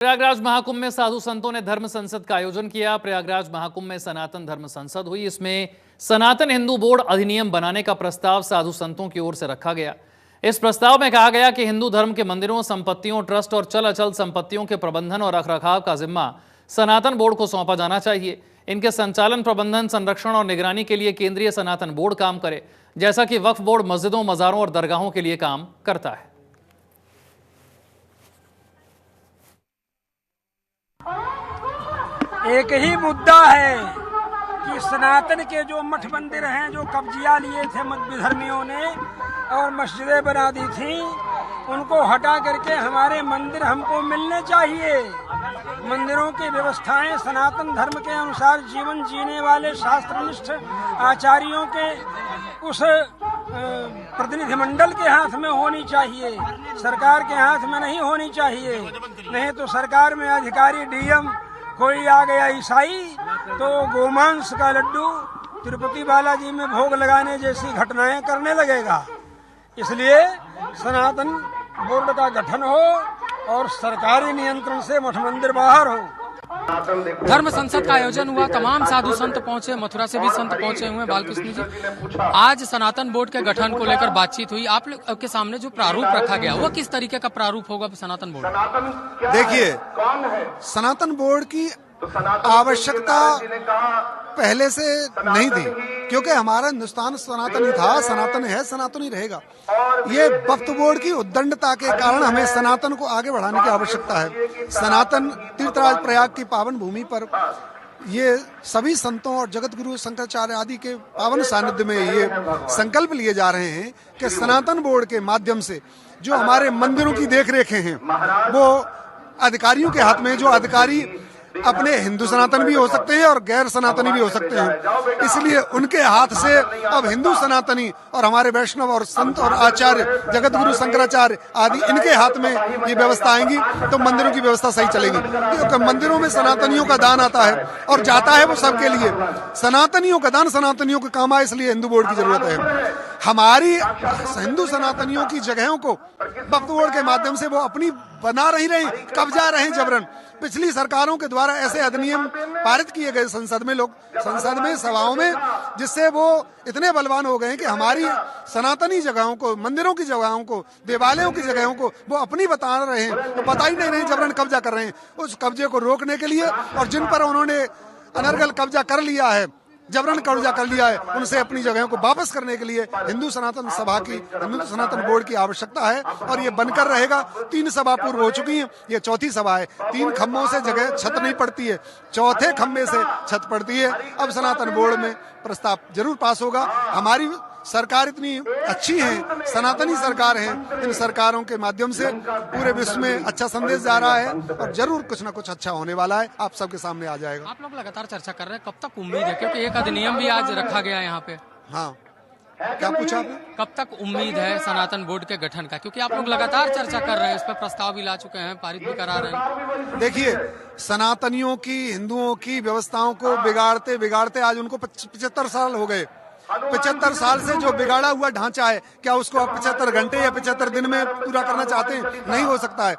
प्रयागराज महाकुंभ में साधु संतों ने धर्म संसद का आयोजन किया। प्रयागराज महाकुंभ में सनातन धर्म संसद हुई। इसमें सनातन हिंदू बोर्ड अधिनियम बनाने का प्रस्ताव साधु संतों की ओर से रखा गया। इस प्रस्ताव में कहा गया कि हिंदू धर्म के मंदिरों, संपत्तियों, ट्रस्ट और चल अचल संपत्तियों के प्रबंधन और रखरखाव का जिम्मा सनातन बोर्ड को सौंपा जाना चाहिए। इनके संचालन, प्रबंधन, संरक्षण और निगरानी के लिए केंद्रीय सनातन बोर्ड काम करे, जैसा कि वक्फ बोर्ड मस्जिदों, मजारों और दरगाहों के लिए काम करता है। एक ही मुद्दा है कि सनातन के जो मठ मंदिर हैं, जो कब्जिया लिए थे विधर्मियों ने और मस्जिदें बना दी थी, उनको हटा करके हमारे मंदिर हमको मिलने चाहिए। मंदिरों की व्यवस्थाएं सनातन धर्म के अनुसार जीवन जीने वाले शास्त्रनिष्ठ आचार्यों के उस प्रतिनिधिमंडल के हाथ में होनी चाहिए, सरकार के हाथ में नहीं होनी चाहिए। नहीं तो सरकार में अधिकारी डीएम, कोई आ गया ईसाई तो गोमांस का लड्डू तिरुपति बालाजी में भोग लगाने जैसी घटनाएं करने लगेगा। इसलिए सनातन बोर्ड का गठन हो और सरकारी नियंत्रण से मठ मंदिर बाहर हो। धर्म संसद का आयोजन हुआ, तमाम साधु संत पहुंचे, मथुरा से भी संत पहुंचे हुए हैं। बालकृष्ण जी, आज सनातन बोर्ड के गठन को लेकर बातचीत हुई। आप लोग के सामने जो प्रारूप रखा गया वो किस तरीके का प्रारूप होगा सनातन बोर्ड? देखिए, सनातन बोर्ड की आवश्यकता पहले से नहीं थी, क्योंकि हमारा हिंदुस्तान सनातनी था, सनातन है, सनातनी रहेगा। ये वक्फ बोर्ड की उद्दंडता के कारण हमें सनातन को आगे बढ़ाने की आवश्यकता है। सनातन तीर्थराज प्रयाग की पावन भूमि पर ये सभी संतों और जगत गुरु शंकराचार्य आदि के पावन सानिध्य में ये संकल्प लिए जा रहे हैं कि सनातन बोर्ड के माध्यम से जो हमारे मंदिरों की देखरेखें हैं वो अधिकारियों के हाथ में, जो अधिकारी अपने हिंदू सनातन भी हो सकते हैं और गैर सनातनी भी हो सकते हैं, इसलिए उनके हाथ से अब हिंदू सनातनी और हमारे वैष्णव और संत और आचार्य जगत गुरु शंकराचार्य आदि इनके हाथ में ये व्यवस्था आएंगी तो मंदिरों की व्यवस्था सही चलेगी। क्योंकि मंदिरों में सनातनियों का दान आता है और जाता है वो सबके लिए। सनातनियों का दान सनातनियों के काम आए, इसलिए हिंदू बोर्ड की जरूरत है। हमारी हिंदू सनातनियों की जगहों को वक्फ बोर्ड के माध्यम से वो अपनी बना नहीं रहे, कब्जा रहे जबरन। पिछली सरकारों के द्वारा ऐसे अधिनियम पारित किए गए संसद में सभाओं में, जिससे वो इतने बलवान हो गए कि हमारी सनातनी जगहों को, मंदिरों की जगहों को, देवालयों की जगहों को वो अपनी बता रहे हैं, तो पता ही नहीं रहे, जबरन कब्जा कर रहे हैं। उस कब्जे को रोकने के लिए और जिन पर उन्होंने अनर्गल कब्जा कर लिया है, जबरन कब्जा कर लिया है, उनसे अपनी जगहों को वापस करने के लिए हिंदू सनातन सभा की, हिंदू सनातन बोर्ड की आवश्यकता है और ये बनकर रहेगा। 3 सभा पूर्व हो चुकी है, ये चौथी सभा है। 3 खम्भों से जगह छत नहीं पड़ती है, चौथे खम्भे से छत पड़ती है। अब सनातन बोर्ड में प्रस्ताव जरूर पास होगा। हमारी सरकार इतनी अच्छी है, सनातनी सरकार है, इन सरकारों के माध्यम से पूरे विश्व में अच्छा संदेश जा रहा है और जरूर कुछ ना कुछ अच्छा होने वाला है, आप सबके सामने आ जाएगा। आप लोग लगातार चर्चा कर रहे हैं, कब तक उम्मीद है, क्योंकि एक अधिनियम भी आज रखा गया है यहाँ पे? हाँ, क्या पूछा आपने? कब तक उम्मीद है सनातन बोर्ड के गठन का, क्योंकि आप लोग लगातार चर्चा कर रहे हैं, इस पर प्रस्ताव भी ला चुके हैं, पारित भी करा रहे हैं। देखिए, सनातनियों की, हिंदुओं की व्यवस्थाओं को बिगाड़ते बिगाड़ते आज उनको 75 साल हो गए। 75 साल से जो बिगाड़ा हुआ ढांचा है, क्या उसको आप 75 घंटे या 75 दिन में पूरा करना चाहते हैं? नहीं हो सकता है।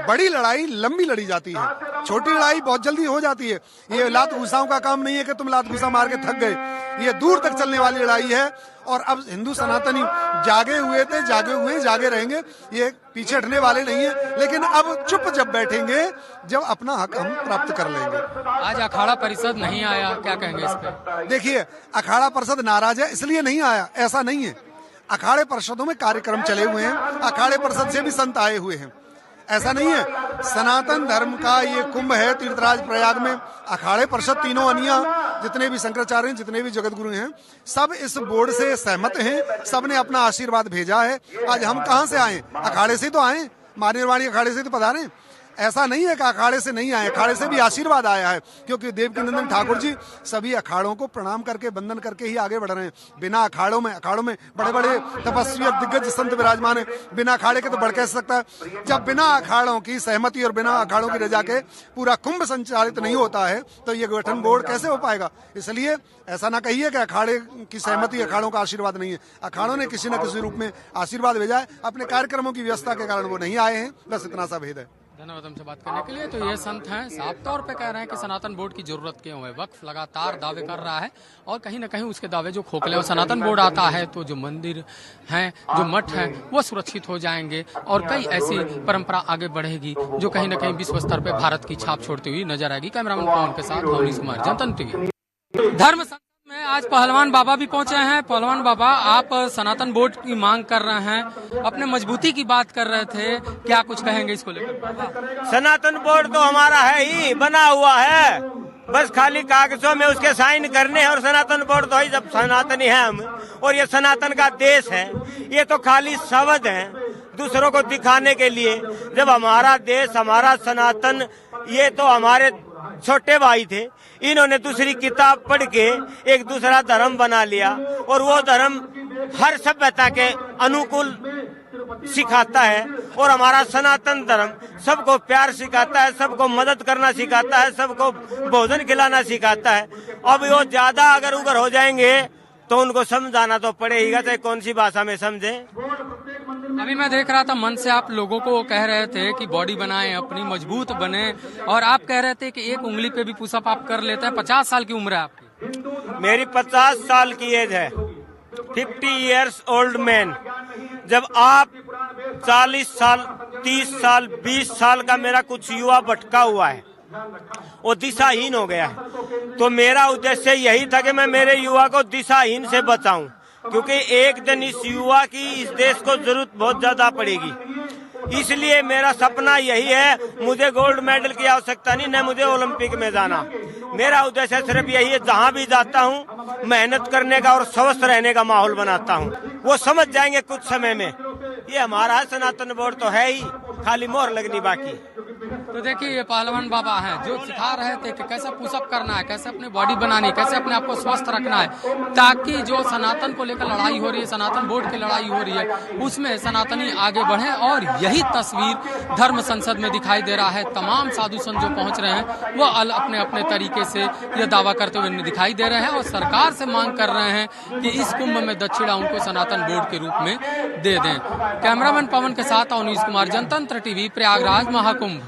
बड़ी लड़ाई लंबी लड़ी जाती है, छोटी लड़ाई बहुत जल्दी हो जाती है। ये लात घुसाओं का काम नहीं है कि तुम लात घुसा मार के थक गए, ये दूर तक चलने वाली लड़ाई है। और अब हिंदू सनातनी जागे हुए थे, जागे हुए, जागे रहेंगे, ये पीछे हटने वाले नहीं है। लेकिन अब चुप जब बैठेंगे, जब अपना हक हम प्राप्त कर लेंगे। आज अखाड़ा परिषद नहीं आया, क्या कहेंगे इस पे? देखिए, अखाड़ा परिषद नाराज है इसलिए नहीं आया, ऐसा नहीं है। अखाड़े परिषदों में कार्यक्रम चले हुए हैं, अखाड़े परिषद से भी संत आए हुए हैं, ऐसा नहीं है। सनातन धर्म का ये कुंभ है तीर्थराज प्रयाग में। अखाड़े परिषद तीनों अनिया, जितने भी शंकराचार्य हैं, जितने भी जगत गुरु हैं, सब इस बोर्ड से सहमत हैं, सब ने अपना आशीर्वाद भेजा है। आज हम कहाँ से आए? अखाड़े से तो आए, मारनेवाड़ी अखाड़े से तो पधारे। ऐसा नहीं है कि अखाड़े से नहीं आए, अखाड़े से भी आशीर्वाद आया है, क्योंकि देवकीनंदन ठाकुर जी सभी अखाड़ों को प्रणाम करके, वंदन करके ही आगे बढ़ रहे हैं। बिना अखाड़ों में बड़े बड़े तपस्वी और दिग्गज संत विराजमान है, बिना अखाड़े के तो बढ़ कैसे सकता है? जब बिना अखाड़ों की सहमति और बिना अखाड़ों की रजा के पूरा कुंभ संचालित नहीं होता है तो ये गठन बोर्ड कैसे हो पाएगा? इसलिए ऐसा ना कहिए कि अखाड़े की सहमति, अखाड़ों का आशीर्वाद नहीं है। अखाड़ों ने किसी न किसी रूप में आशीर्वाद भेजा है, अपने कार्यक्रमों की व्यवस्था के कारण वो नहीं आए हैं, बस इतना सा भेद है। धन्यवाद हमसे बात करने के लिए। तो ये संत हैं, साफ तौर पे कह रहे हैं कि सनातन बोर्ड की जरूरत क्यों है। वक्फ लगातार दावे कर रहा है और कहीं ना कहीं उसके दावे जो खोखले, और सनातन बोर्ड आता है तो जो मंदिर हैं, जो मठ हैं, वो सुरक्षित हो जाएंगे और कई ऐसी परंपरा आगे बढ़ेगी जो कहीं ना कहीं विश्व स्तर पे भारत की छाप छोड़ती हुई नजर आएगी। कैमरामैन पवन के साथ अवनीश कुमार, जनतंत्र टीवी। धर्म संसद में आज पहलवान बाबा भी पहुंचे हैं। पहलवान बाबा, आप सनातन बोर्ड की मांग कर रहे हैं, अपने मजबूती की बात कर रहे थे, क्या कुछ कहेंगे इसको लेकर? सनातन बोर्ड तो हमारा है ही, बना हुआ है, बस खाली कागजों में उसके साइन करने हैं। और सनातन बोर्ड तो ही जब सनातनी है हम, और ये सनातन का देश है। ये तो खाली शब्द है दूसरों को दिखाने के लिए। जब हमारा देश, हमारा सनातन, ये तो हमारे छोटे भाई थे, इन्होंने दूसरी किताब पढ़ के एक दूसरा धर्म बना लिया और वो धर्म हर सभ्यता के अनुकूल सिखाता है। और हमारा सनातन धर्म सबको प्यार सिखाता है, सबको मदद करना सिखाता है, सबको भोजन खिलाना सिखाता है। अब वो ज्यादा अगर उगर हो जाएंगे तो उनको समझाना तो पड़ेगा, चाहे कौन सी भाषा में समझे। अभी मैं देख रहा था मन से आप लोगों को कह रहे थे कि बॉडी बनाएं, अपनी मजबूत बने, और आप कह रहे थे कि एक उंगली पे भी पुशअप आप कर लेते हैं। 50 साल की उम्र है आपकी। मेरी 50 साल की एज है, 50 इयर्स ओल्ड मैन। जब आप 40 साल, 30 साल, 20 साल का मेरा कुछ युवा भटका हुआ है, वो दिशाहीन हो गया है, तो मेरा उद्देश्य यही था कि मैं मेरे युवा को दिशाहीन से बचाऊं, क्योंकि एक दिन इस युवा की इस देश को जरूरत बहुत ज्यादा पड़ेगी। इसलिए मेरा सपना यही है, मुझे गोल्ड मेडल की आवश्यकता नहीं, न मुझे ओलंपिक में जाना। मेरा उद्देश्य सिर्फ यही है, जहाँ भी जाता हूँ मेहनत करने का और स्वस्थ रहने का माहौल बनाता हूँ। वो समझ जाएंगे कुछ समय में, ये हमारा सनातन बोर्ड तो है ही, खाली मोहर लगनी बाकी। तो देखिए, ये पहलवान बाबा हैं जो सिखा रहे थे कि कैसे पुशअप करना है, कैसे अपनी बॉडी बनानी है, कैसे अपने आप को स्वस्थ रखना है, ताकि जो सनातन को लेकर लड़ाई हो रही है, सनातन बोर्ड की लड़ाई हो रही है, उसमें सनातनी आगे बढ़े। और यही तस्वीर धर्म संसद में दिखाई दे रहा है। तमाम साधु संत जो पहुंच रहे हैं वो अपने अपने तरीके से यह दावा करते हुए दिखाई दे रहे हैं और सरकार से मांग कर रहे हैं कि इस कुंभ में दक्षिणा उनको सनातन बोर्ड के रूप में दे दें। कैमरामैन पवन के साथ अवनीश कुमार, जनतंत्र टीवी, प्रयागराज महाकुंभ।